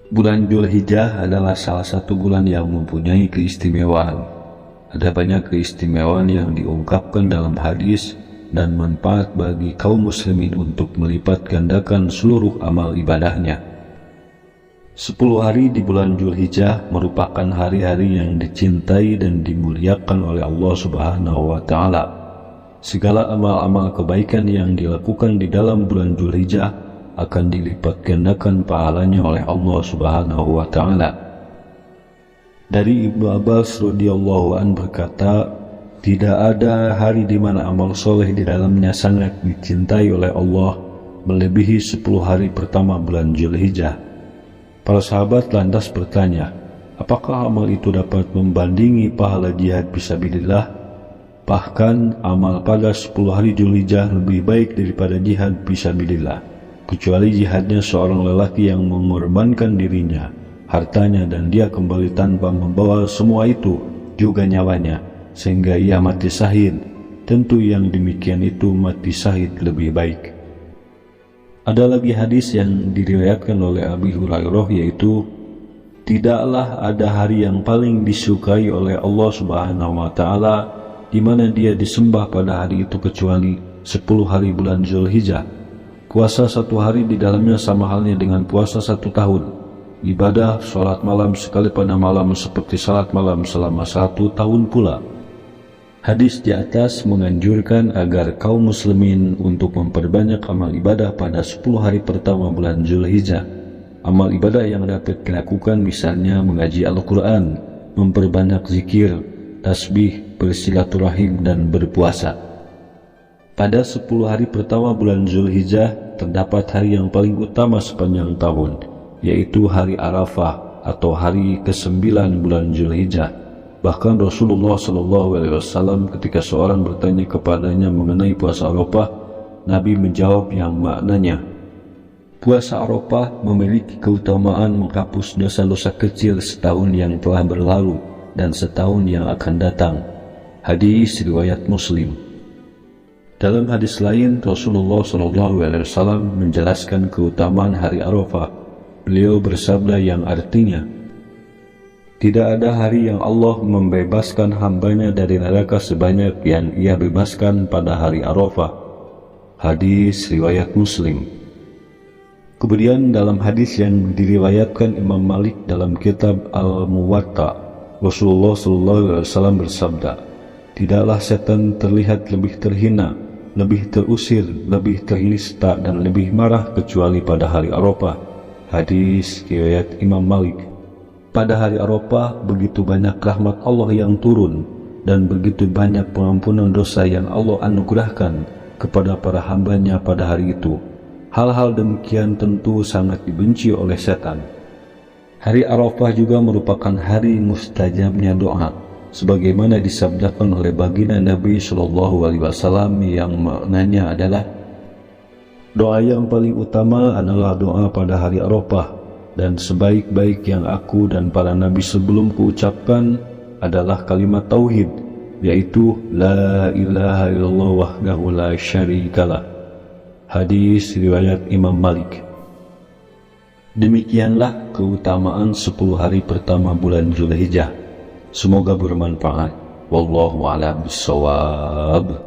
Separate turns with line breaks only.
Bulan Dzulhijjah adalah salah satu bulan yang mempunyai keistimewaan. Ada banyak keistimewaan yang diungkapkan dalam hadis dan manfaat bagi kaum muslimin untuk melipat gandakan seluruh amal ibadahnya. 10 hari di bulan Dzulhijjah merupakan hari-hari yang dicintai dan dimuliakan oleh Allah Subhanahu wa Ta'ala. Segala amal-amal kebaikan yang dilakukan di dalam bulan Dzulhijjah akan dilipat gandakan pahalanya oleh Allah Subhanahu wa Ta'ala. Dari Ibnu Abbas radhiyallahu an berkata, tidak ada hari di mana amal soleh di dalamnya sangat dicintai oleh Allah melebihi 10 hari pertama bulan Dzulhijjah. Para sahabat lantas bertanya, apakah amal itu dapat membandingi pahala jihad fisabilillah? Bahkan amal pada 10 hari Dzulhijjah lebih baik daripada jihad fisabilillah, kecuali jihadnya seorang lelaki yang mengorbankan dirinya, hartanya, dan dia kembali tanpa membawa semua itu, juga nyawanya, sehingga ia mati syahid. Tentu yang demikian itu mati syahid lebih baik. Ada lagi hadis yang diriwayatkan oleh Abi Hurairah, yaitu tidaklah ada hari yang paling disukai oleh Allah Subhanahu wa Ta'ala di mana dia disembah pada hari itu kecuali 10 hari bulan Dzulhijjah. Puasa 1 hari di dalamnya sama halnya dengan puasa 1 tahun. Ibadah salat malam sekali pada malam seperti salat malam selama 1 tahun pula. Hadis di atas menganjurkan agar kaum muslimin untuk memperbanyak amal ibadah pada 10 hari pertama bulan Dzulhijjah. Amal ibadah yang dapat dilakukan misalnya mengaji Al-Quran, memperbanyak zikir, tasbih, bersilaturahim, dan berpuasa. Pada 10 hari pertama bulan Dzulhijjah terdapat hari yang paling utama sepanjang tahun, yaitu hari Arafah atau hari ke-9 bulan Dzulhijjah. Bahkan Rasulullah SAW ketika seorang bertanya kepadanya mengenai puasa Arafah, Nabi menjawab yang maknanya, puasa Arafah memiliki keutamaan menghapus dosa-dosa kecil setahun yang telah berlalu dan setahun yang akan datang. Hadis riwayat Muslim. Dalam hadis lain, Rasulullah SAW menjelaskan keutamaan hari Arafah. Beliau bersabda yang artinya, tidak ada hari yang Allah membebaskan hambanya dari neraka sebanyak yang ia bebaskan pada hari Arafah. Hadis riwayat Muslim. Kemudian dalam hadis yang diriwayatkan Imam Malik dalam kitab Al-Muwatta, Rasulullah SAW bersabda, tidaklah setan terlihat lebih terhina, lebih terusir, lebih ternista, dan lebih marah kecuali pada hari Arafah. Hadis riwayat Imam Malik. Pada hari Arafah begitu banyak rahmat Allah yang turun dan begitu banyak pengampunan dosa yang Allah anugerahkan kepada para hambanya pada hari itu. Hal-hal demikian tentu sangat dibenci oleh setan. Hari Arafah juga merupakan hari mustajabnya doa, sebagaimana disabdakan oleh baginda Nabi SAW yang maknanya adalah, doa yang paling utama adalah doa pada hari Arafah, dan sebaik-baik yang aku dan para nabi sebelumku ucapkan adalah kalimat tauhid, yaitu la ilaha illallah wahdahu la syarikalah. Hadis riwayat Imam Malik. Demikianlah keutamaan 10 hari pertama bulan Dzulhijjah. Semoga bermanfaat. Wallahu a'lam bishawab.